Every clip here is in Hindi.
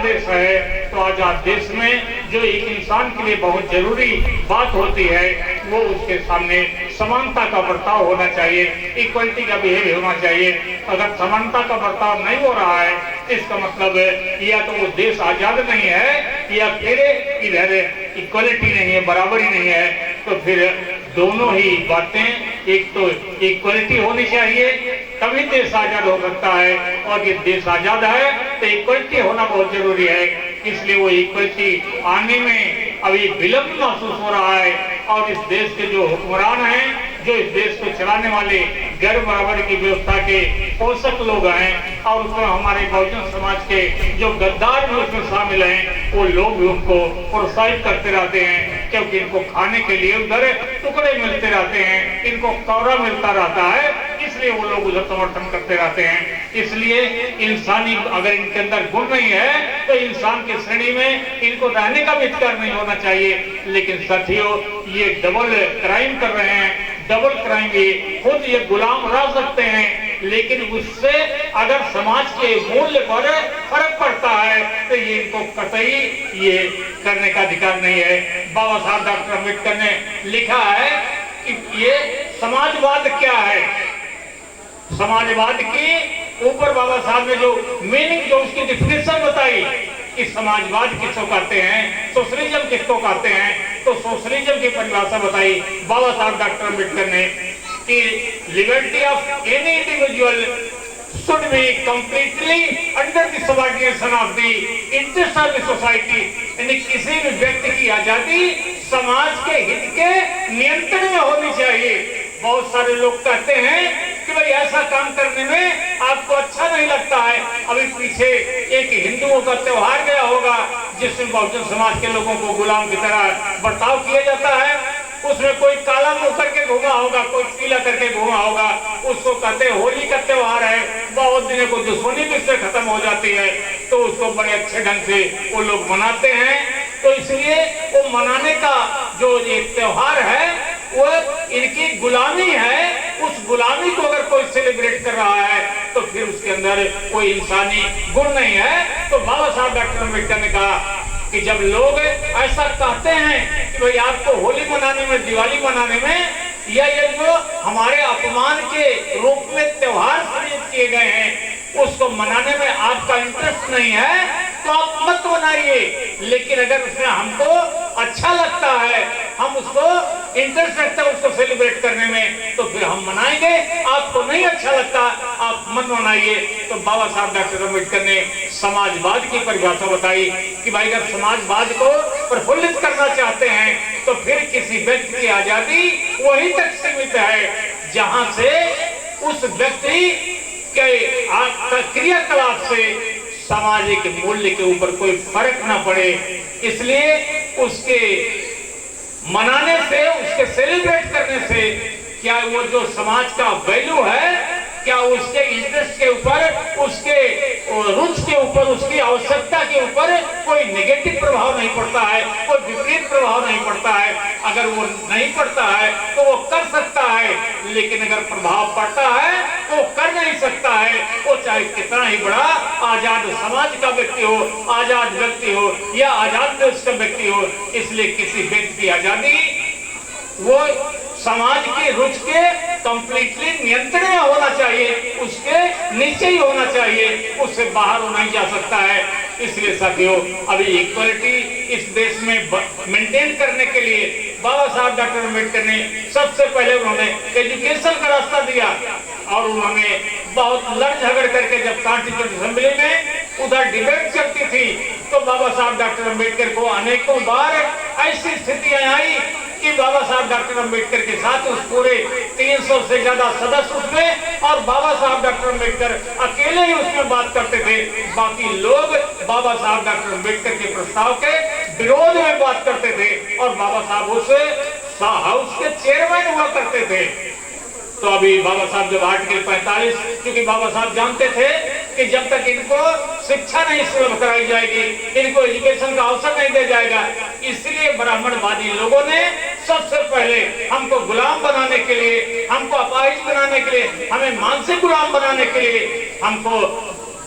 देश है, तो आजाद देश में जो एक इंसान के लिए बहुत जरूरी बात होती है वो उसके सामने समानता का बर्ताव होना चाहिए, इक्वलिटी का बिहेवियर होना चाहिए। अगर समानता का बर्ताव नहीं हो रहा है इसका मतलब या तो वो देश आजाद नहीं है या फिर इधर इक्वलिटी नहीं है, बराबरी नहीं है। तो फिर दोनों ही बातें, एक तो इक्वलिटी होनी चाहिए तभी देश आजाद हो सकता है, और ये देश आजाद है तो इक्वलिटी होना बहुत जरूरी है। इसलिए वो इक्वलिटी आने में अभी विलंब महसूस हो रहा है, और इस देश के जो हुक्मरान हैं, जो इस देश को चलाने वाले गैर बराबरी की व्यवस्था के पोषक लोग हैं, और उसमें हमारे बहुजन समाज के जो गद्दार भी उसमें शामिल हैं, वो लोग भी उनको प्रोत्साहित करते रहते हैं, क्योंकि इनको खाने के लिए उधर टुकड़े मिलते रहते हैं, इनको कौरा मिलता रहता है, इसलिए वो लोग उधर समर्थन करते रहते हैं। इसलिए इंसानी अगर इनके अंदर गुण नहीं है तो इंसान की श्रेणी में इनको रहने का भी अधिकार नहीं होना चाहिए। लेकिन साथियों, ये डबल क्राइम कर रहे हैं, डबल क्राइम। ये खुद ये गुलाम रह सकते हैं, लेकिन उससे अगर समाज के मूल्य पर फर्क पड़ता है तो ये इनको कतई ये करने का अधिकार नहीं है। बाबा साहब डॉक्टर अम्बेडकर ने लिखा है कि ये समाजवाद क्या है। समाजवाद के ऊपर बाबा साहब ने जो मीनिंग, जो उसकी डिफिनेशन बताई कि समाजवाद किसको कहते हैं, सोशलिज्म किसको कहते हैं, तो सोशलिज्म की परिभाषा बताई बाबा साहब डॉक्टर अम्बेडकर ने कि liberty of any individual should be completely under the subordination of the interest of the society। यानी किसी भी व्यक्ति की आजादी समाज के हित के नियंत्रण में होनी चाहिए। बहुत सारे लोग कहते हैं कि भाई ऐसा काम करने में आपको अच्छा नहीं लगता है। अभी पीछे एक हिंदुओं का त्योहार गया होगा जिसमें बहुजन समाज के लोगों को गुलाम की तरह बर्ताव किया जाता है। उसमें कोई काला मुंह करके घूमा होगा, कोई पीला करके घूमा होगा, उसको कहते हैं होली का त्योहार है, बहुत दिनों को दुश्मनी भी इससे खत्म हो जाती है, तो उसको बड़े अच्छे ढंग से वो लोग मनाते हैं। तो इसलिए वो मनाने का जो ये त्योहार है वो इनकी गुलामी है। उस गुलामी को अगर कोई सेलिब्रेट कर रहा है तो फिर उसके अंदर कोई इंसानी गुण नहीं है। तो बाबा साहब डॉक्टर अम्बेडकर ने कहा कि जब लोग ऐसा कहते हैं कि भाई आपको होली मनाने में, दिवाली मनाने में, या ये जो हमारे अपमान के रूप में त्योहार प्रयुक्त किए गए हैं उसको मनाने में आपका इंटरेस्ट नहीं है तो आप मत मनाइए। लेकिन अगर उसमें हमको अच्छा लगता है, हम उसको इंटरेस्ट रखते हैं उसको सेलिब्रेट करने में, तो फिर हम मनाएंगे। आपको नहीं अच्छा लगता आप मत मनाइए। तो बाबा साहब डॉक्टर अम्बेडकर ने समाजवाद की परिभाषा बताई कि भाई अगर समाजवाद को प्रफुल्लित करना चाहते हैं तो फिर किसी व्यक्ति की आजादी वहीं तक सीमित है जहां से उस व्यक्ति के क्रियाकलाप से सामाजिक मूल्य के ऊपर कोई फर्क ना पड़े। इसलिए उसके मनाने से, उसके सेलिब्रेट करने से क्या वो जो समाज का वैल्यू है, क्या उसके इंटरेस्ट के ऊपर, उसके रुचि के ऊपर, उसकी आवश्यकता के ऊपर कोई नेगेटिव प्रभाव नहीं पड़ता है, कोई विपरीत प्रभाव नहीं पड़ता है। अगर वो नहीं पड़ता है तो वो कर सकता है, लेकिन अगर प्रभाव पड़ता है तो वो कर नहीं सकता है। वो चाहे कितना ही बड़ा आजाद समाज का व्यक्ति हो, आजाद व्यक्ति हो या आजाद देश का व्यक्ति हो। इसलिए किसी व्यक्ति की आजादी वो समाज की रुचि के कंप्लीटली नियंत्रण में होना चाहिए, उसके नीचे ही होना चाहिए, उससे बाहर नहीं जा सकता है। इसलिए साथियों, अभी इक्वलिटी इस देश में मेंटेन करने के लिए बाबा साहब डॉक्टर अम्बेडकर ने सबसे पहले उन्होंने एजुकेशन का रास्ता दिया, और उन्होंने बहुत लड़ झगड़ करके जब कॉन्स्टिट्यूशन असेंबली में उधर डिबेट चलती थी तो बाबा साहब डॉक्टर अम्बेडकर को अनेकों बार ऐसी स्थितियां आई कि बाबा साहब डॉक्टर अम्बेडकर के साथ उस पूरे 300 से ज्यादा सदस्य उसमें, और बाबा साहब डॉक्टर अम्बेडकर अकेले ही उसमें बात करते थे, बाकी लोग बाबा साहब डॉक्टर अम्बेडकर के प्रस्ताव के विरोध में बात करते थे, और बाबा साहब उस हाउस के चेयरमैन हुआ करते थे। तो अभी बाबा साहब जब आर्टिकल 45, क्योंकि बाबा साहब जानते थे कि जब तक इनको शिक्षा नहीं सुलभ कराई जाएगी, इनको एजुकेशन का अवसर नहीं दिया जाएगा, इसलिए ब्राह्मणवादी लोगों ने सबसे पहले हमको गुलाम बनाने के लिए, हमको अपाहिज बनाने के लिए, हमें मानसिक गुलाम बनाने के लिए हमको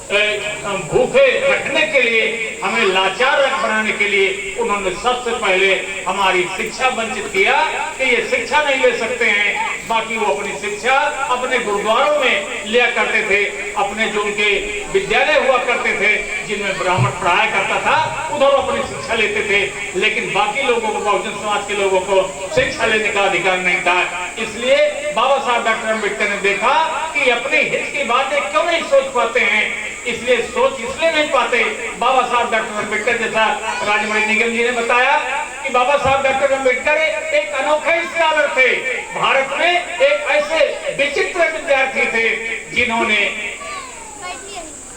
भूखे रखने के लिए, हमें लाचार बनाने के लिए उन्होंने सबसे पहले हमारी शिक्षा वंचित किया कि ये शिक्षा नहीं ले सकते हैं। बाकी वो अपनी शिक्षा अपने गुरुद्वारों में लिया करते थे, अपने जो उनके विद्यालय हुआ करते थे जिनमें ब्राह्मण पढ़ाया करता था, उधर अपनी शिक्षा लेते थे। लेकिन बाकी लोगों को, बहुजन समाज के लोगों को शिक्षा लेने का अधिकार नहीं था। इसलिए बाबा साहब डॉक्टर अम्बेडकर ने देखा कि अपने हित की बातें क्यों नहीं सोच पाते हैं, इसलिए सोच इसलिए नहीं पाते। बाबा साहब डॉक्टर अम्बेडकर, जैसा राजमणि निगम जी ने बताया कि बाबा साहब डॉक्टर अम्बेडकर एक अनोखे स्कॉलर थे। भारत में एक ऐसे विचित्र विद्यार्थी थे जिन्होंने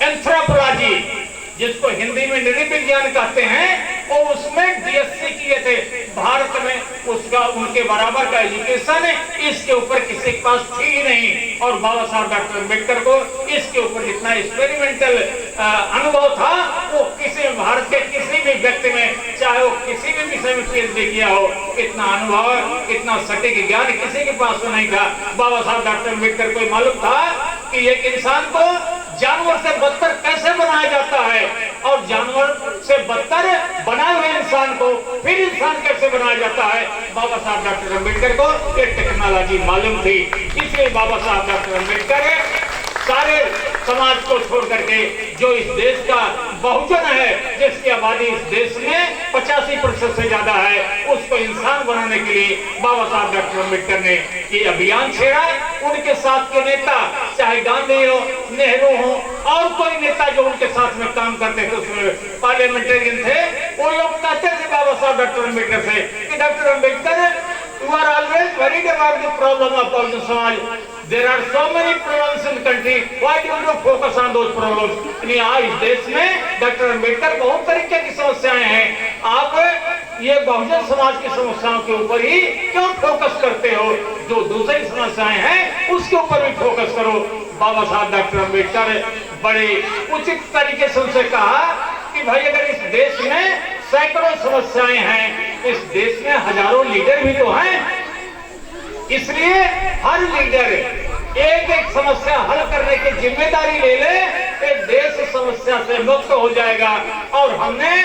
एंथ्रोपोलॉजी, जिसको हिंदी में नृविज्ञान कहते हैं, और उसमें बीएससी किए थे। भारत में उसका, उनके बराबर का एजुकेशन इसके ऊपर किसी के पास थी ही नहीं। और बाबा साहब डॉक्टर अम्बेडकर को इसके ऊपर जितना एक्सपेरिमेंटल अनुभव था वो किसी भारत के किसी भी व्यक्ति में, चाहे वो किसी भी विषय में पीएचडी किया हो, इतना अनुभव, इतना सटीक ज्ञान किसी के पास तो नहीं था। बाबा साहब डॉक्टर अम्बेडकर को मालूम था कि एक इंसान को जानवर से बदतर कैसे बनाया जाता है, और जानवर से बदतर बनाए हुए इंसान को फिर इंसान कैसे बनाया जाता है। बाबा साहब डॉक्टर अम्बेडकर को ये टेक्नोलॉजी मालूम थी। इसलिए बाबा साहब डॉक्टर अम्बेडकर सारे समाज को छोड़ करके, जो इस देश का बहुजन है, जिसकी आबादी इस देश में 85% से ज्यादा है, उसको इंसान बनाने के लिए बाबा साहब डॉक्टर अम्बेडकर ने ये अभियान छेड़ा। उनके साथ के नेता, चाहे गांधी हो, नेहरू हो, और कोई नेता जो उनके साथ में काम करते थे, उसमें पार्लियामेंटेरियन थे, वो लोग कहते थे बाबा साहब डॉक्टर अम्बेडकर से कि doctor Ambedkar, you are always worried about the problem of Bahujan Samaj. There are so many problems in the country. Why don't you focus on those problems? आज इस देश में डॉक्टर अम्बेडकर बहुत तरीके की समस्याएं हैं, आप ये बहुजन समाज की समस्याओं के ऊपर ही क्यों फोकस करते हो? जो दूसरी समस्याएं हैं उसके ऊपर भी फोकस करो। बाबा साहब डॉक्टर अम्बेडकर बड़े उचित तरीके से उनसे कहा कि भाई, अगर इस देश में सैकड़ों समस्याएं हैं, इस देश में हजारों लीडर भी तो हैं, इसलिए हर लीडर एक एक समस्या हल करने की जिम्मेदारी ले ले, एक देश समस्या से मुक्त हो जाएगा। और हमने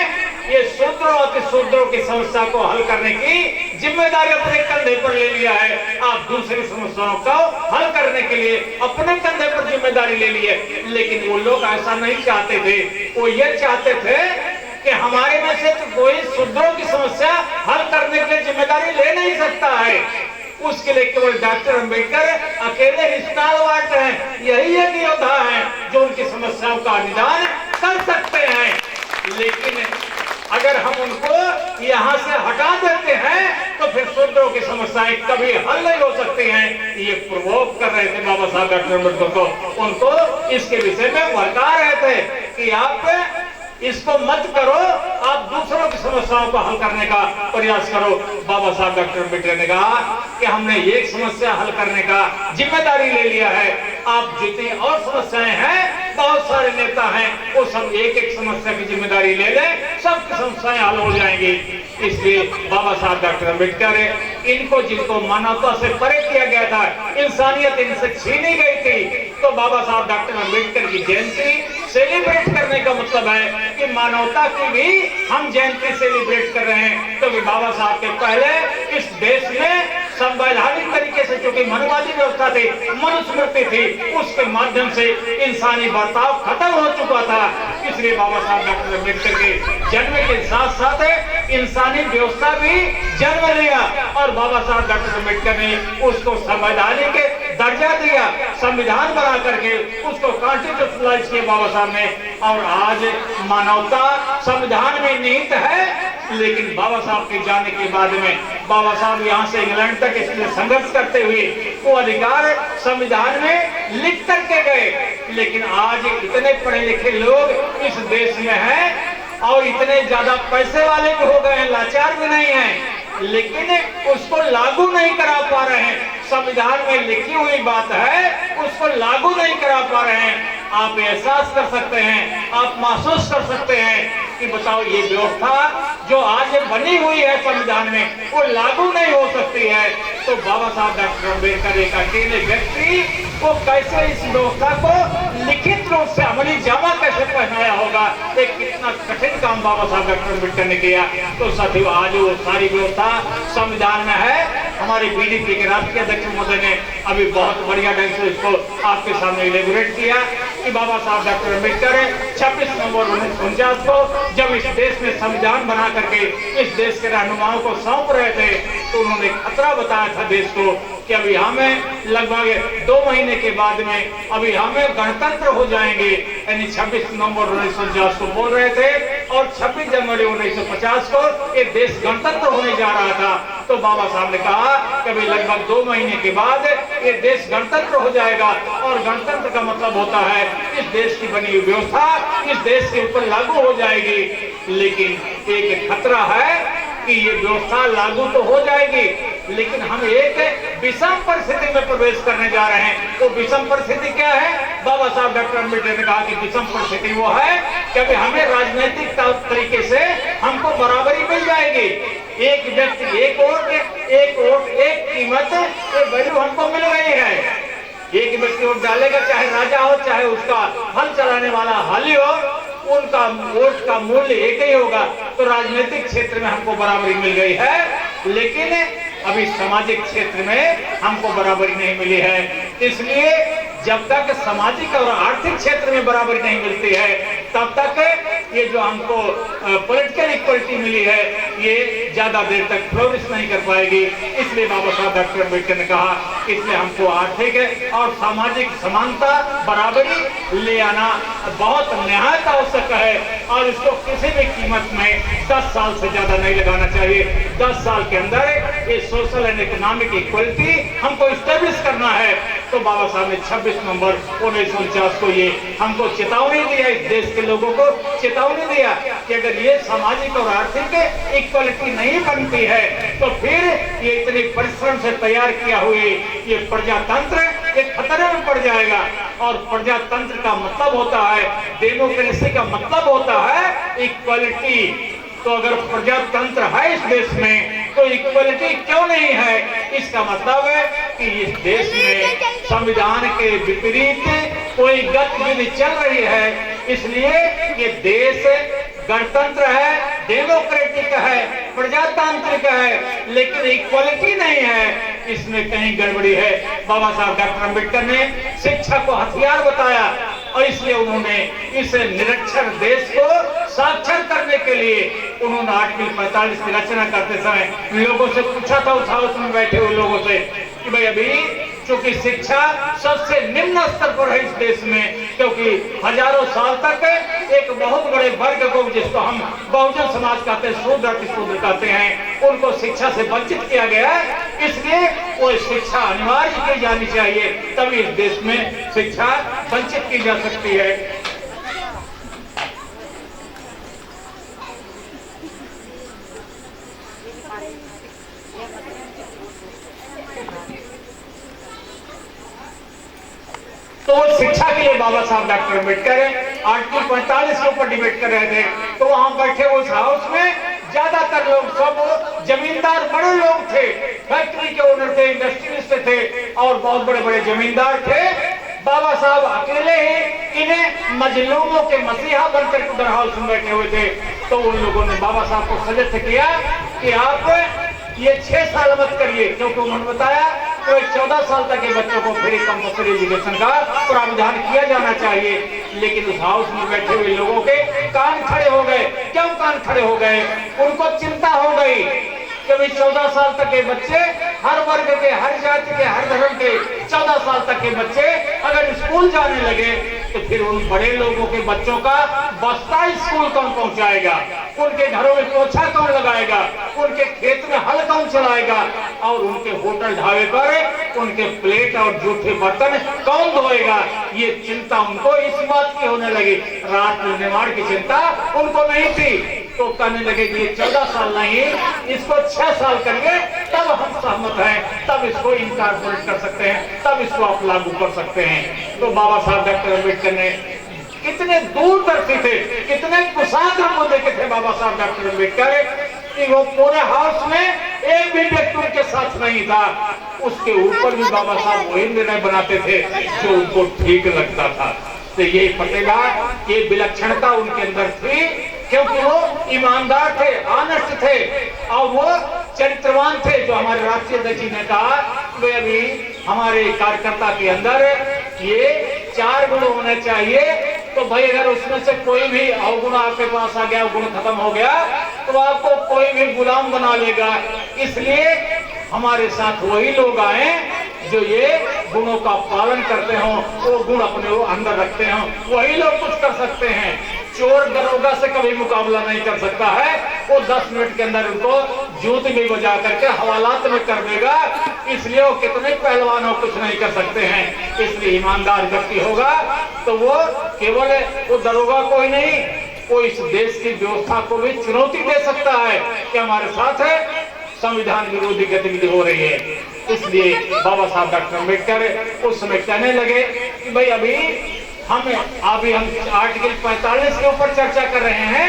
ये शूद्रों और शूद्रों की समस्या को हल करने की जिम्मेदारी अपने कंधे पर ले लिया है। आप दूसरी समस्याओं को हल करने के लिए अपने कंधे पर जिम्मेदारी ले ली है। लेकिन वो लोग ऐसा नहीं चाहते थे, वो ये चाहते थे कि हमारे में से तो कोई शूद्रों की समस्या हल करने की जिम्मेदारी ले नहीं सकता है। उसके लिए केवल डॉक्टर अम्बेडकर अकेले ही स्टालवार्ट हैं, यही एक योद्धा है जो उनकी समस्याओं का निदान कर सकते हैं। लेकिन अगर हम उनको यहाँ से हटा देते हैं तो फिर शूद्रों की समस्याएं कभी हल नहीं हो सकती हैं। ये प्रोवोक कर रहे थे बाबा साहब डॉक्टर अम्बेडकर को, उनको इसके विषय में भड़का रहे थे कि आप इसको मत करो, आप दूसरों की समस्याओं को हल करने का प्रयास करो। बाबा साहब डॉक्टर अम्बेडकर ने कहा कि हमने एक समस्या हल करने का जिम्मेदारी ले लिया है, आप जितनी और समस्याएं हैं, बहुत सारे नेता हैं, वो सब एक एक समस्या की जिम्मेदारी ले लें, सबकी समस्याएं हल हो जाएंगी। इसलिए बाबा साहब डॉक्टर अम्बेडकर, इनको जिनको मानवता से परे किया गया था, इंसानियत इनसे छीनी गई थी, तो बाबा साहब डॉक्टर अम्बेडकर की जयंती सेलिब्रेट करने का मतलब है कि मानवता की भी हम जयंती सेलिब्रेट कर रहे हैं। क्योंकि बाबा साहब के पहले इस देश में संवैधानिक तरीके से, क्योंकि मनुवादी व्यवस्था थी, मनुस्मृति थी, उसके माध्यम से इंसानी बर्ताव खत्म हो चुका था। इसलिए बाबा साहब डॉक्टर अम्बेडकर के जन्म के साथ साथ इंसानी व्यवस्था भी जन्म लिया, और बाबा साहब डॉक्टर अम्बेडकर ने उसको संवैधानिक दर्जा दिया, संविधान बना करके उसको कॉन्स्टिट्यूशनलाइज किया बाबा साहब ने। और आज मानवता संविधान में निहित है, लेकिन बाबा साहब के जाने के बाद में बाबा साहब यहाँ से इंग्लैंड तक इसलिए संघर्ष करते हुए वो अधिकार संविधान में लिख करके गए। लेकिन आज इतने पढ़े लिखे लोग इस देश में हैं और इतने ज्यादा पैसे वाले भी हो गए हैं, लाचार भी नहीं हैं, लेकिन उसको लागू नहीं करा पा रहे हैं। संविधान में लिखी हुई बात है, उसको लागू नहीं करा पा रहे हैं। आप एहसास कर सकते हैं, आप महसूस कर सकते हैं कि बताओ, ये व्यवस्था जो आज बनी हुई है संविधान में, वो लागू नहीं हो सकती है। तो बाबा साहब डॉक्टर अम्बेडकर एक अकेले व्यक्ति वो कैसे इस व्यवस्था को लिखित ने उससे अमली जामा कैसे पहनाया होगा, एक कितना कठिन काम बाबा साहब डॉक्टर अम्बेडकर ने किया। तो साथियों, आज वो सारी व्यवस्था संविधान में है। हमारे बीजेपी के राष्ट्रीय अध्यक्ष महोदय ने अभी बहुत बढ़िया ढंग से इसको आपके सामने इलेबोरेट किया कि बाबा साहब डॉक्टर अम्बेडकर 26 नवंबर 1949 को जब इस देश में संविधान बना करके इस देश के रहनुमाओं को सौंप रहे थे, तो उन्होंने खतरा बताया था देश को कि अभी हमें लगभग 2 महीने के बाद में अभी हमें गणतंत्र हो जाएंगे। यानी 26 नवंबर 1949 को बोल रहे थे और 26 जनवरी 1950 को ये देश गणतंत्र होने जा रहा था। तो बाबा साहब ने कहा कि अभी लगभग 2 महीने के बाद ये देश गणतंत्र हो जाएगा और गणतंत्र का मतलब होता है इस देश की बनी हुई व्यवस्था इस देश के ऊपर लागू हो जाएगी। लेकिन एक खतरा है कि ये व्यवस्था लागू तो हो जाएगी, लेकिन हम एक विषम परिस्थिति में प्रवेश करने जा रहे हैं। तो विषम परिस्थिति क्या है? बाबा साहब डॉक्टर अम्बेडकर ने कहा कि विषम परिस्थिति वो है कि अभी हमें राजनीतिक तरीके से हमको बराबरी मिल जाएगी। एक व्यक्ति एक वोट एक कीमत, ये वैल्यू हमको मिल रही है। एक व्यक्ति वोट डालेगा, चाहे राजा हो चाहे उसका हल चलाने वाला हाली हो, उनका वोट का मूल्य एक ही होगा। तो राजनीतिक क्षेत्र में हमको बराबरी मिल गई है, लेकिन अभी सामाजिक क्षेत्र में हमको बराबरी नहीं मिली है। इसलिए जब तक सामाजिक और आर्थिक क्षेत्र में बराबरी नहीं मिलती है, तब तक ये जो हमको पॉलिटिकल इक्वलिटी मिली है, ये ज्यादा देर तक फ्लोरिश नहीं कर पाएगी। इसलिए बाबा साहब डॉक्टर अम्बेडकर ने कहा, इसलिए हमको आर्थिक और सामाजिक समानता, बराबरी ले आना बहुत निहायत आवश्यक है और इसको किसी भी कीमत में 10 साल से ज्यादा नहीं लगाना चाहिए। 10 साल के अंदर ये सोशल एंड इकोनॉमिक इक्वलिटी हमको स्टेब्लिश करना है। तो बाबा साहब ने 26 नवंबर 1949 को ये हमको चेतावनी दिया, इस देश के लोगों को चेतावनी दिया कि अगर ये सामाजिक और आर्थिक इक्वलिटी नहीं बनती है तो फिर ये इतने परिश्रम से तैयार किया हुए ये प्रजातंत्र एक खतरे में पड़ जाएगा। और प्रजातंत्र का मतलब होता है, डेमोक्रेसी का मतलब होता है इक्वलिटी। तो अगर प्रजातंत्र है इस देश में तो इक्वलिटी क्यों नहीं है? इसका मतलब है कि इस देश में संविधान के विपरीत कोई गतिविधि चल रही है। इसलिए ये देश गणतंत्र है, डेमोक्रेटिक है, प्रजातांत्रिक है, लेकिन इक्वलिटी नहीं है। इसमें कहीं गड़बड़ी है। बाबा साहब डॉक्टर अम्बेडकर ने शिक्षा को हथियार बताया और इसलिए उन्होंने इस निरक्षर देश को साक्षर करने के लिए उन्होंने आर्टिकल 45 की रचना करते समय लोगों से पूछा था, उस हाउस में बैठे हुए लोगों से, कि भाई अभी चूंकि शिक्षा सबसे निम्न स्तर पर है इस देश में, क्योंकि हजारों साल तक एक बहुत बड़े वर्ग को, जिसको हम बहुजन समाज कहते हैं, शूद्र अतिशूद्र कहते हैं, उनको शिक्षा से वंचित किया गया है। इसलिए वो शिक्षा अनिवार्य की जानी चाहिए, तभी इस देश में शिक्षा वंचित की जा सकती है। तो शिक्षा के लिए बाबा साहब डॉक्टर अम्बेडकर आर्टिकल 45 के ऊपर डिबेट कर रहे थे। तो वहां बैठे उस हाउस में ज्यादातर लोग सब जमींदार बड़े लोग थे, फैक्ट्री के ओनर थे, इंडस्ट्रियलिस्ट थे और बहुत बड़े बड़े जमींदार थे। बाबा साहब अकेले ही इन्हें मजलूमों के मसीहा बनकर उधर हाउस में बैठे हुए थे। तो उन लोगों ने बाबा साहब को सजेस्ट किया कि आप ये 6 साल मत करिए, क्योंकि उन्होंने बताया तो 14 साल तक के बच्चों को फ्री कंपल्सरी एजुकेशन का प्रावधान किया जाना चाहिए। लेकिन उस हाउस में बैठे हुए लोगों के कान खड़े हो गए। क्यों कान खड़े हो गए? उनको चिंता हो गई कि भाई 14 साल तक के बच्चे, हर वर्ग के, हर जाति के, हर धर्म के 14 साल तक के बच्चे अगर स्कूल जाने लगे तो फिर उन बड़े लोगों के बच्चों का बस्ता स्कूल कौन पहुंचाएगा? उनके घरों में पोछा कौन लगाएगा? उनके खेत में हल कौन चलाएगा? और उनके होटल ढाबे पर उनके प्लेट और जूठे बर्तन कौन धोएगा? ये चिंता उनको इस बात की होने लगी। राष्ट्र निर्माण की चिंता उनको नहीं थी। तो कहने लगे कि ये 14 साल नहीं, इसको 6 साल करिए, तब हम सहमत हैं, तब इसको इनकारपोरेट कर सकते हैं, तब इसको आप लागू कर सकते हैं। तो बाबा साहब डॉक्टर अम्बेडकर ने कितने दूरदर्शी थे, कितने कुशाग्र मुद्दे के थे बाबा साहब डॉक्टर अम्बेडकर कि वो पूरे हाउस में एक भी व्यक्ति उनके साथ नहीं था। उसके ऊपर भी बाबा साहब वही निर्णय बनाते थे जो उनको ठीक लगता था। तो ये पतेगा, ये विलक्षणता उनके अंदर थी, क्योंकि वो ईमानदार थे, ऑनेस्ट थे और वो चरित्रवान थे। जो हमारे राष्ट्रीय अध्यक्ष जी ने कहा कि अभी हमारे कार्यकर्ता के अंदर ये 4 गुण होने चाहिए, तो भाई अगर उसमें से कोई भी अवगुण आपके पास आ गया, गुण खत्म हो गया, तो आपको कोई भी गुलाम बना लेगा। इसलिए हमारे साथ वही लोग आए जो ये गुणों का पालन करते हो, वो गुण अपने अंदर रखते हो, वही लोग कुछ कर सकते हैं। चोर दरोगा से कभी मुकाबला नहीं कर सकता है, वो 10 मिनट के अंदर उनको जूत भी बजा करके हवालात में कर देगा। इसलिए वो कितने पहलवान हो, कुछ नहीं कर सकते हैं। इसलिए ईमानदार व्यक्ति होगा तो वो केवल वो दरोगा को ही नहीं, वो इस देश की व्यवस्था को भी चुनौती दे सकता है कि हमारे साथ है संविधान विरोधी गतिविधि हो रही है। इसलिए बाबा साहब डॉक्टर अम्बेडकर उस समय कहने लगे कि भाई अभी हम आर्टिकल 45 के ऊपर चर्चा कर रहे हैं,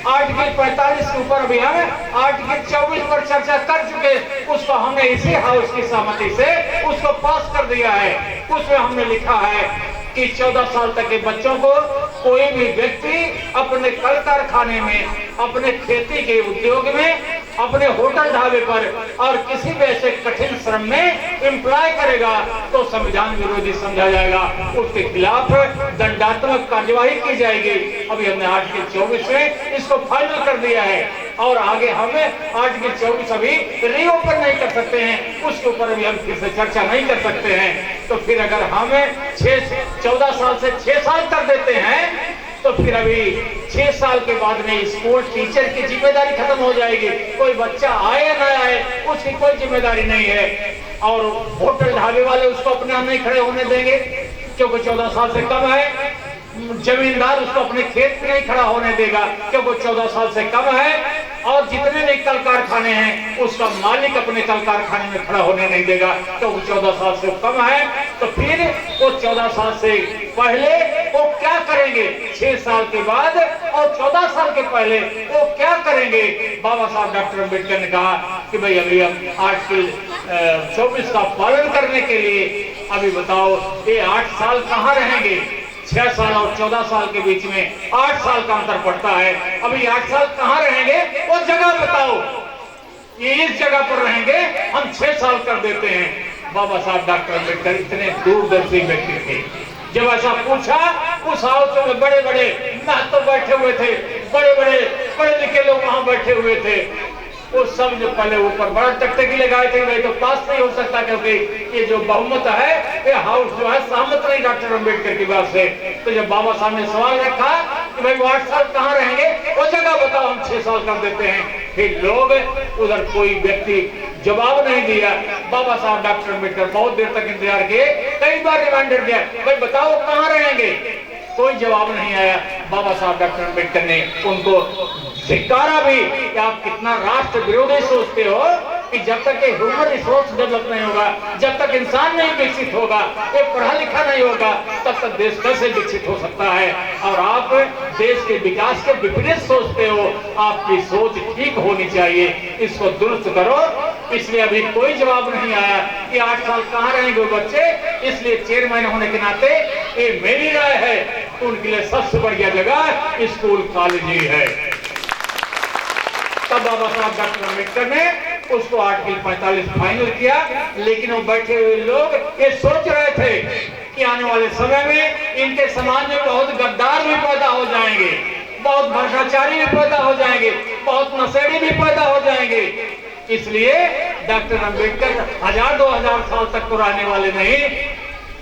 आर्टिकल 45 के ऊपर अभी हम आर्टिकल 24 पर चर्चा कर चुके, उसको हमने इसी हाउस की सहमति से उसको पास कर दिया है। उसमें हमने लिखा है कि 14 साल तक के बच्चों को कोई भी व्यक्ति अपने कल कारखाने में, अपने खेती के उद्योग में, अपने होटल ढाबे पर और किसी भी ऐसे कठिन श्रम में एम्प्लॉय करेगा तो संविधान विरोधी समझा जाएगा, उसके खिलाफ दंडात्मक कार्यवाही की जाएगी। अभी हमने आर्टिकल 24 में इसको फाइनल कर दिया है और आगे हम आर्टिकल 24 अभी रीओपन नहीं कर सकते हैं, उसके ऊपर अभी हम फिर से चर्चा नहीं कर सकते हैं। तो फिर अगर हम 14 साल से 6 साल कर देते हैं तो फिर अभी 6 साल के बाद में स्कूल टीचर की जिम्मेदारी खत्म हो जाएगी। कोई बच्चा आए या ना आए उसकी कोई जिम्मेदारी नहीं है, और होटल ढाबे वाले उसको अपने यहाँ नहीं खड़े होने देंगे क्योंकि 14 साल से कम है। जमींदार उसको अपने खेत में नहीं खड़ा होने देगा क्योंकि 14 साल से कम है, और जितने भी कल कारखाने हैं उसका मालिक अपने कल कारखाने में खड़ा होने नहीं देगा क्योंकि 14 साल से कम है। तो फिर वो 14 साल से पहले वो क्या करेंगे, 6 साल के बाद और 14 साल के पहले वो क्या करेंगे। बाबा साहब डॉक्टर अम्बेडकर ने कहा कि भाई अभी हम आर्टिकल 24 का पालन करने के लिए अभी बताओ ये 8 साल कहाँ रहेंगे। 6 साल और 14 साल के बीच में 8 साल का अंतर पड़ता है। अभी 8 साल कहाँ रहेंगे वो जगह बताओ, ये इस जगह पर रहेंगे, हम 6 साल कर देते हैं। बाबा साहब डॉक्टर अम्बेडकर इतने दूरदर्शी व्यक्ति थे, जब ऐसा पूछा उस हाउस में बड़े बड़े महतो बैठे हुए थे, बड़े बड़े पढ़े लिखे लोग वहां बैठे हुए थे, वो सब जो पहले ऊपर बड़ा टकटकी लगाए थे भाई तो पास नहीं हो सकता क्योंकि ये जो बहुमत है ये हाउस जो है सहमत नहीं डॉक्टर अम्बेडकर की बात से। तो जब बाबा साहब ने सवाल रखा कि भाई वो 8 साल कहाँ रहेंगे वो जगह बताओ, हम 6 साल कर देते हैं। फिर लोग उधर कोई व्यक्ति जवाब नहीं दिया। बाबा साहब डॉक्टर अम्बेडकर बहुत देर तक इंतजार किए, कई बार रिमाइंडर दिया भाई बताओ कहाँ रहेंगे, कोई जवाब नहीं आया। बाबा साहब डॉक्टर अम्बेडकर ने उनको धिक्कारा भी कि आप कितना राष्ट्र विरोधी सोचते हो कि जब तक ये ह्यूमन रिसोर्स डेवलप नहीं होगा, जब तक इंसान नहीं विकसित होगा, ये पढ़ा लिखा नहीं होगा, तब तक देश कैसे विकसित हो सकता है। और आप देश के विकास के विपरीत सोचते हो, आपकी सोच ठीक होनी चाहिए, इसको दुरुस्त करो। इसलिए अभी कोई जवाब नहीं आया कि 8 साल कहाँ रहेंगे बच्चे। इसलिए चेयरमैन होने के नाते ये मेरी राय है उनके लिए सबसे बढ़िया जगह स्कूल कॉलेज ही है। तब बाबा साहब डॉक्टर अम्बेडकर ने उसको आर्टिकल 45 फाइनल किया, लेकिन वो बैठे हुए लोग ये सोच रहे थे कि आने वाले समय में इनके समाज में बहुत गद्दार भी पैदा हो जाएंगे, बहुत भ्रष्टाचारी भी पैदा हो जाएंगे, बहुत नशेड़ी भी पैदा हो जाएंगे। इसलिए डॉक्टर अम्बेडकर 1000-2000 साल तक तो रहने वाले नहीं,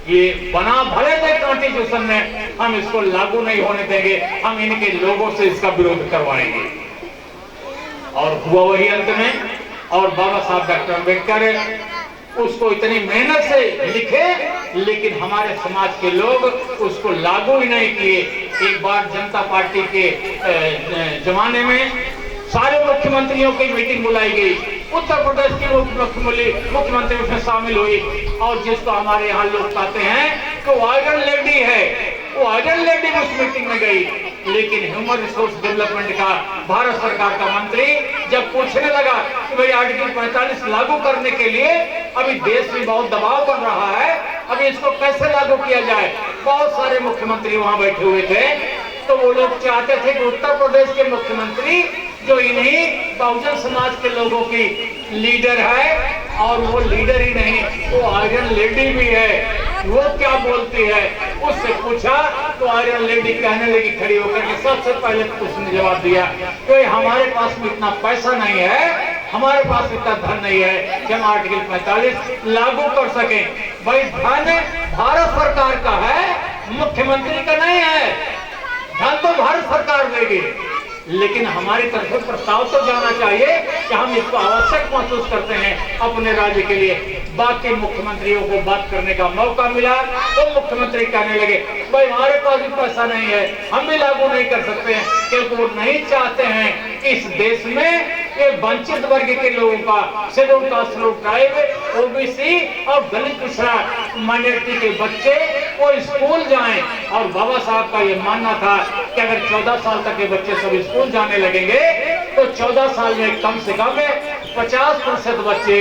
ये बना भले थे कॉन्स्टिट्यूशन में, हम इसको लागू नहीं होने देंगे, हम इनके लोगों से इसका विरोध करवाएंगे। और हुआ वही अंत में। और बाबा साहब डॉक्टर अम्बेडकर उसको इतनी मेहनत से लिखे, लेकिन हमारे समाज के लोग उसको लागू ही नहीं किए। एक बार जनता पार्टी के जमाने में सारे मुख्यमंत्रियों की मीटिंग बुलाई गई, उत्तर प्रदेश की मुख्यमंत्री उसमें शामिल हुई, और जिसको हमारे यहाँ लोग कहते हैं कि वो आयरन लेडी है, वो आयरन लेडी उस मीटिंग में गई। लेकिन ह्यूमन रिसोर्स डेवलपमेंट का भारत सरकार का मंत्री जब पूछने लगा कि भाई आर्टिकल 45 लागू करने के लिए अभी देश में बहुत दबाव बन रहा है, अब इसको कैसे लागू किया जाए। बहुत सारे मुख्यमंत्री वहां बैठे हुए थे, तो वो लोग चाहते थे कि उत्तर प्रदेश के मुख्यमंत्री जो इन्हीं बहुजन समाज के लोगों की लीडर है, और वो लीडर ही नहीं, वो आयरन लेडी भी है, वो क्या बोलती है उससे पूछा तो आयरन लेडी कहने लगी खड़ी होकर के, सबसे पहले तो उसने जवाब दिया कि हमारे पास में इतना पैसा नहीं है, हमारे पास इतना धन नहीं है कि हम आर्टिकल 45 लागू कर सकें। भाई धन भारत सरकार का है, मुख्यमंत्री का नहीं है। धन तो भारत सरकार देगी, लेकिन हमारी तरफ से प्रस्ताव तो जाना चाहिए कि हम इसको आवश्यक महसूस करते हैं अपने राज्य के लिए। बाकी मुख्यमंत्रियों को बात करने का मौका मिला तो मुख्यमंत्री कहने लगे भाई हमारे पास भी पैसा नहीं है, हम भी लागू नहीं कर सकते हैं, क्योंकि वो नहीं चाहते हैं इस देश में ये वंचित वर्ग के लोगों का, schedule caste, schedule tribe, OBC और दलित पिछड़ा माइनॉरिटी के बच्चे वो स्कूल जाएं। और बाबा साहब का ये मानना था कि अगर 14 साल तक के बच्चे सब स्कूल जाने लगेंगे तो 14 साल में कम से कम 50% बच्चे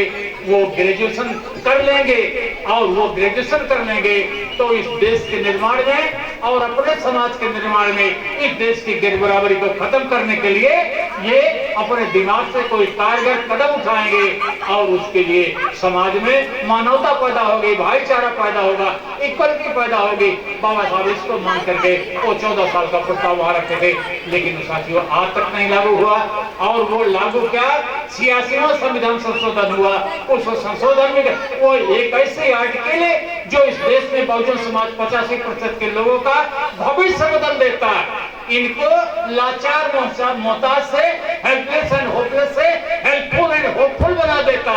वो ग्रेजुएशन कर लेंगे, और वो ग्रेजुएशन कर लेंगे तो इस देश के निर्माण में और अपने समाज के निर्माण में इस देश की गैर बराबरी को खत्म करने के लिए ये अपने दिमाग से कोई कारगर कदम उठाएंगे, और उसके लिए समाज में मानवता पैदा होगी, भाईचारा पैदा होगा, इक्वलिटी पैदा होगी। बाबा साहब इसको मान करके वो 14 साल का प्रस्ताव वहां रखे थे, लेकिन साथियों आज तक नहीं लागू हुआ। और वो लागू क्या, 86वां संविधान संशोधन हुआ, उस संशोधन में वो एक ऐसे आर्टिकल है जो इस देश में बहुजन समाज 85% के लोगों का भविष्य बदल देता है। इनको लाचार मोहताज से हेल्पलेस एंड होपलेस से हेल्पफुल एंड होपफुल बना देता।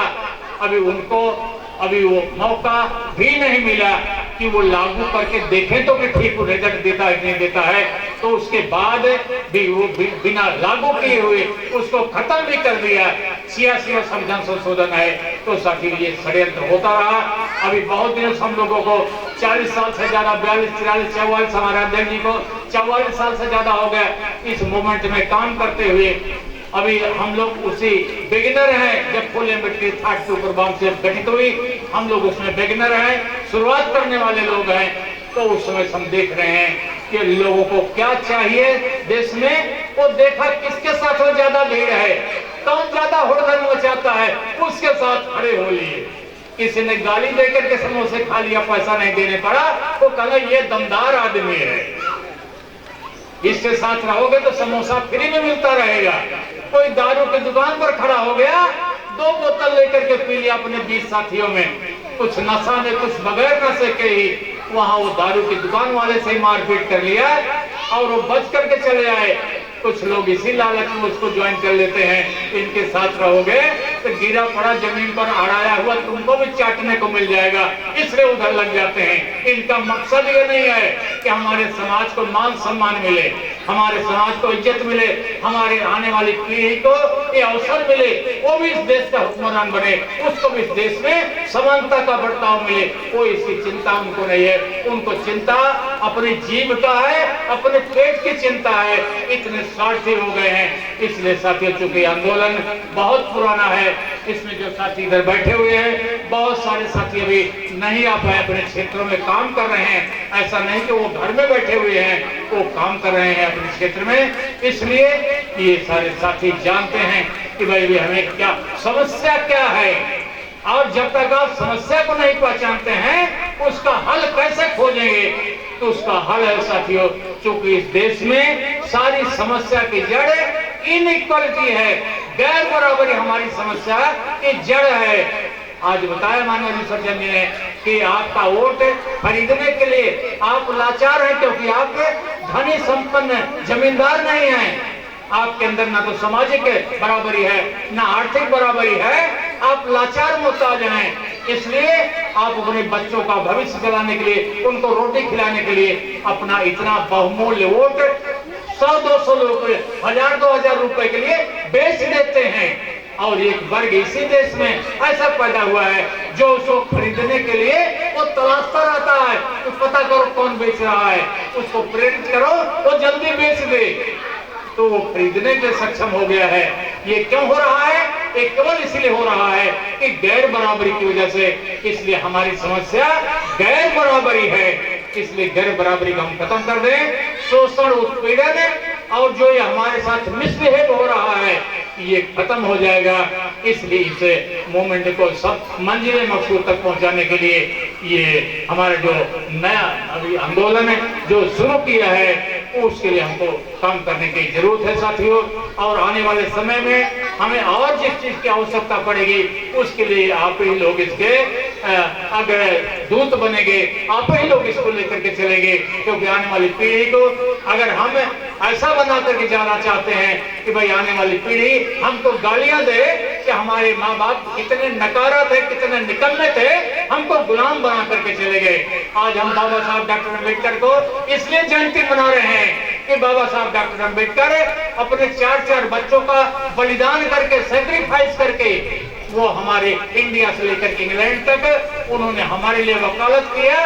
अभी वो मौका भी नहीं मिला कि वो लागू करके देखें तो कि ठीक रिजल्ट देता है नहीं देता है, तो उसके बाद भी वो बिना लागू किए हुए उसको खत्म भी कर दिया। 86वां संविधान संशोधन है, तो साथियों ये षड्यंत्र होता रहा। अभी बहुत दिनों से हम लोगों को 40 साल से ज्यादा, 42, 43, 44, हमारे अध्यक्ष जी को 44 साल से ज्यादा हो गया इस मूवमेंट में काम करते हुए। अभी हम लोग उसी बिगिनर हैं, जब फुल एम्बेडकर थर्ड सुपर बॉम्ब से गठित हुई, हम लोग उसमें बिगिनर हैं, शुरुआत करने वाले लोग हैं। तो उस समय हम देख रहे हैं कि लोगों को क्या चाहिए देश में, वो देखा किसके साथ में ज्यादा भीड़ है, कौन ज्यादा हुड़दंग मचाता है, उसके साथ खड़े हो लिए। किसी ने गाली देकर के समोसे खा लिया, पैसा नहीं देने पड़ा, वो कहा ये दमदार आदमी है, इसके साथ रहोगे तो समोसा फ्री में मिलता रहेगा। कोई दारू की दुकान पर खड़ा हो गया, 2 बोतल लेकर के पी लिया अपने 20 साथियों में, कुछ नशा में कुछ बगैर नशे के ही वहां वो दारू की दुकान वाले से मारपीट कर लिया और वो बच करके चले आए। कुछ लोग इसी लालच में उसको ज्वाइन कर लेते हैं, इनके साथ रहोगे तो गिरा पड़ा जमीन पर अड़ाया हुआ तुमको भी चाटने को मिल जाएगा, इसलिए उधर लग जाते हैं। इनका मकसद ये नहीं है कि हमारे समाज को मान सम्मान मिले, हमारे समाज को इज्जत मिले, हमारे आने वाली पीढ़ी को ये अवसर मिले, वो भी इस देश का हुक्मरान बने, उसको भी इस देश में समानता का बर्ताव मिले, वो इसकी चिंता उनको नहीं है। उनको चिंता अपनी जीव का है, अपने पेट की चिंता है। इतने स्वार्थी हो गए हैं। इसलिए साथियों, चूंकि आंदोलन बहुत पुराना है, इसमें जो साथी इधर बैठे हुए हैं, बहुत सारे साथी अभी नहीं आ पाए, अपने क्षेत्रों में काम कर रहे हैं। ऐसा नहीं कि वो घर में बैठे हुए हैं, वो काम कर रहे हैं अपने क्षेत्र में। इसलिए ये सारे साथी जानते हैं कि भाई हमें क्या समस्या क्या है, और जब तक आप समस्या को नहीं पहचानते हैं उसका हल कैसे खोजेंगे। तो उसका हल है साथियों, चूंकि इस देश में सारी समस्या की जड़ इनइक्वालिटी है, गैर बराबरी हमारी समस्या की जड़ है। आज बताया माननीय रिसर्जन जी ने कि आपका वोट खरीदने के लिए आप लाचार हैं, क्योंकि आप धनी संपन्न जमींदार नहीं हैं। आपके अंदर ना तो सामाजिक बराबरी है, ना आर्थिक बराबरी है, आप लाचार मोहताज हैं। इसलिए आप अपने बच्चों का भविष्य चलाने के लिए, उनको रोटी खिलाने के लिए अपना इतना बहुमूल्य वोट 100-200 रुपए, 1000-2000 रुपए के लिए बेच देते हैं। और एक वर्ग इसी देश में ऐसा पैदा हुआ है जो उसको खरीदने के लिए वो तलाशता रहता है। तो पता करो कौन बेच रहा है, उसको प्रेरित करो, वो जल्दी बेच दे, तो वो खरीदने के सक्षम हो गया है। ये क्यों हो रहा है? ये केवल इसलिए हो रहा है कि गैर बराबरी की वजह से। इसलिए हमारी समस्या गैर बराबरी है, इसलिए गैर बराबरी को हम खत्म कर दें। शोषण, उत्पीड़न और जो ये हमारे साथ मिसबिहेव हो रहा है ये खत्म हो जाएगा। इसलिए इस मूवमेंट को सब मंजिले मकसूद तक पहुंचाने के लिए ये हमारा जो नया अभी आंदोलन है जो शुरू किया है उसके लिए हमको काम करने की जरूरत है साथियों। और आने वाले समय में हमें और जिस चीज की आवश्यकता पड़ेगी उसके लिए आप ही लोग इसके अगर दूत बनेंगे, आप ही लोग इसको लेकर के चलेंगे। क्योंकि आने वाली पीढ़ी को अगर हम ऐसा बना करके जाना चाहते हैं कि भाई आने वाली पीढ़ी हमको गालियां दे कि हमारे माँ बाप कितने नकारा थे, कितने निकम्मे थे, हमको गुलाम बना करके चले गए। आज हम बाबा साहब डॉक्टर अम्बेडकर को इसलिए जयंती मना रहे हैं कि बाबा साहब डॉक्टर अम्बेडकर अपने 4-4 बच्चों का बलिदान करके, सैक्रिफाइस करके वो हमारे इंडिया से लेकर इंग्लैंड तक उन्होंने हमारे लिए वकालत किया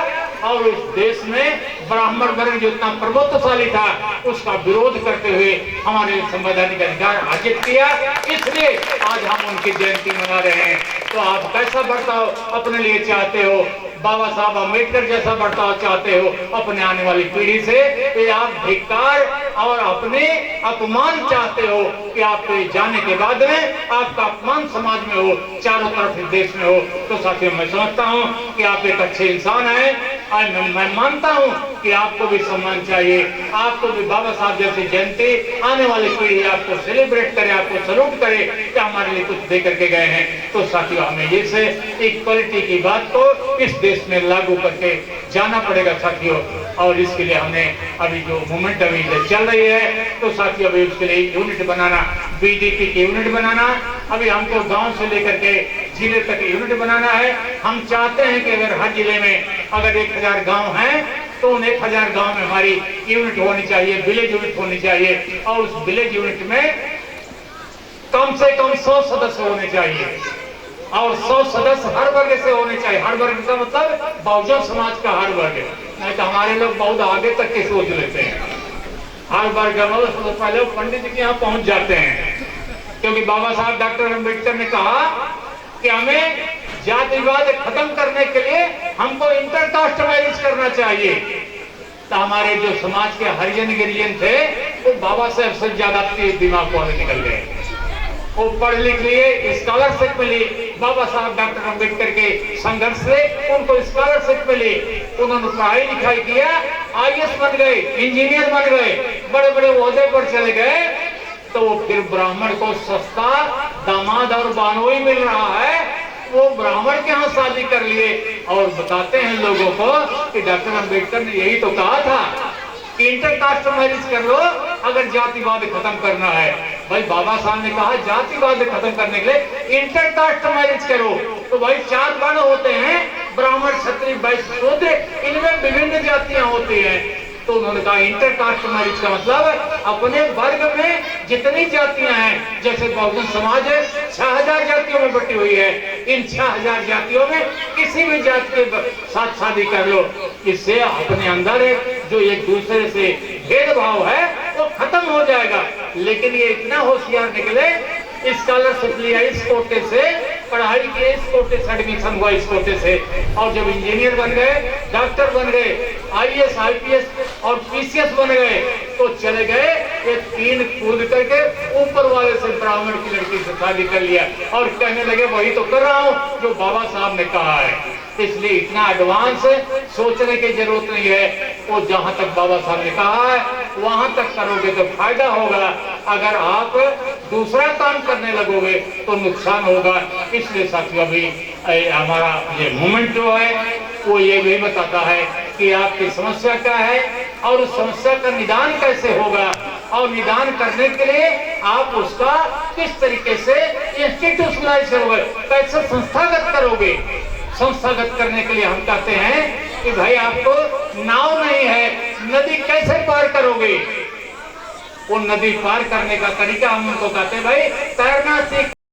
और इस देश में ब्राह्मण वर्ग जो इतना प्रभुत्वशाली था उसका विरोध करते हुए हमारे संवैधानिक अधिकार अर्जित किया। इसलिए आज हम उनकी जयंती मना रहे हैं। तो आप कैसा बर्ताव अपने लिए चाहते हो, बाबा साहब अम्बेडकर जैसा बर्ताव चाहते हो अपने आने वाली पीढ़ी से, ये आप धिक्कार और अपने अपमान चाहते हो कि आपके जाने के बाद में आपका अपमान समाज में हो, चारों तरफ इस देश में हो। तो साथियों मैं समझता हूँ कि आप एक अच्छे इंसान हैं। मैं मानता हूँ कि आपको भी सम्मान चाहिए, आपको भी बाबा साहब जैसी जयंती आने वाली पीढ़ी आपको सेलिब्रेट करे, आपको सल्यूट करे कि हमारे लिए कुछ दे करके गए हैं। तो साथियों हमें ये से इक्वालिटी की बात को इस देश में लागू करके जाना पड़ेगा साथियों। और इसके लिए हमने अभी जो मूवमेंट अभी चल रही है तो साथियों अभी उसके लिए यूनिट बनाना, बीडीपी की यूनिट बनाना, अभी हमको गांव से लेकर के जिले तक यूनिट बनाना है। हम चाहते हैं कि अगर हर जिले में अगर 1000 गांव हैं तो उन 1000 गांव में हमारी यूनिट होनी चाहिए, विलेज यूनिट होनी चाहिए। और उस विलेज यूनिट में कम से कम 100 सदस्य होने चाहिए और 100 सदस्य हर वर्ग से होने चाहिए। हर वर्ग का मतलब बहुजन समाज का हर वर्ग, नहीं तो हमारे लोग बहुत आगे तक की सोच लेते हैं। हर वर्ग सबसे पहले पंडित जी के यहाँ पहुंच जाते हैं, क्योंकि बाबा साहब डॉक्टर अम्बेडकर ने कहा कि हमें जातिवाद खत्म करने के लिए हमको इंटरकास्ट मैरिज करना चाहिए। तो हमारे जो समाज के हरिजन गिरिजन थे वो बाबा साहब से ज्यादा तेज दिमाग वाले निकल गए। वो पढ़ लिख लिए, स्कॉलरशिप मिली बाबा साहब डॉक्टर अम्बेडकर के संघर्ष से, उनको स्कॉलरशिप मिली, उन्होंने पढ़ाई लिखाई किया, IAS बन गए, इंजीनियर बन गए, बड़े बड़े ओहदे पर चले गए। तो फिर ब्राह्मण को सस्ता दामाद और बानोई मिल रहा है, वो ब्राह्मण के यहाँ शादी कर लिए। और बताते हैं लोगों को कि डॉक्टर अम्बेडकर ने यही तो कहा था कि इंटरकास्ट मैरिज कर लो अगर जातिवाद खत्म करना है। भाई बाबा साहब ने कहा जातिवाद खत्म करने के लिए इंटरकास्ट मैरिज करो। तो भाई 4 वर्ण होते हैं, ब्राह्मण, क्षत्रिय, वैश्य, शूद्र, इनमें विभिन्न जातियां होती हैं। तो उन्होंने कहा इंटरकास्ट मैरिज का मतलब अपने वर्ग में जितनी जातियां हैं, जैसे बहुजन समाज है 6000 जातियों में बटी हुई है, इन 6000 जातियों में किसी भी जाति के साथ शादी कर लो। इससे अपने अंदर जो एक दूसरे से भेदभाव है वो खत्म हो जाएगा। लेकिन ये इतना होशियार निकले, स्कॉलरशिप लिया इस कोटे से, पढ़ाई की इस कोटे से, एडमिशन हुआ इस कोटे से, और जब इंजीनियर बन गए, डॉक्टर बन गए, IAS, IPS और PCS बन गए तो चले गए ये 3 कूद करके ऊपर वाले से ब्राह्मण की लड़की से शादी कर लिया और कहने लगे वही तो कर रहा हूँ जो बाबा साहब ने कहा है। इसलिए इतना एडवांस सोचने की जरूरत नहीं है। वो जहां तक बाबा साहब ने कहा है वहां तक करोगे तो फायदा होगा, अगर आप दूसरा काम करने लगोगे तो नुकसान होगा। इसलिए साथियों अभी हमारा ये मूवमेंट जो है वो ये भी बताता है कि आपकी समस्या क्या है और उस समस्या का निदान कैसे होगा, और निदान करने के लिए आप उसका किस तरीके से इंस्टीट्यूशनलाइज करोगे, कैसे संस्थागत करोगे। संस्थागत करने के लिए हम कहते हैं कि भाई आपको नाव नहीं है, नदी कैसे पार करोगे। वो नदी पार करने का तरीका हम उनको कहते हैं भाई तैरना सीख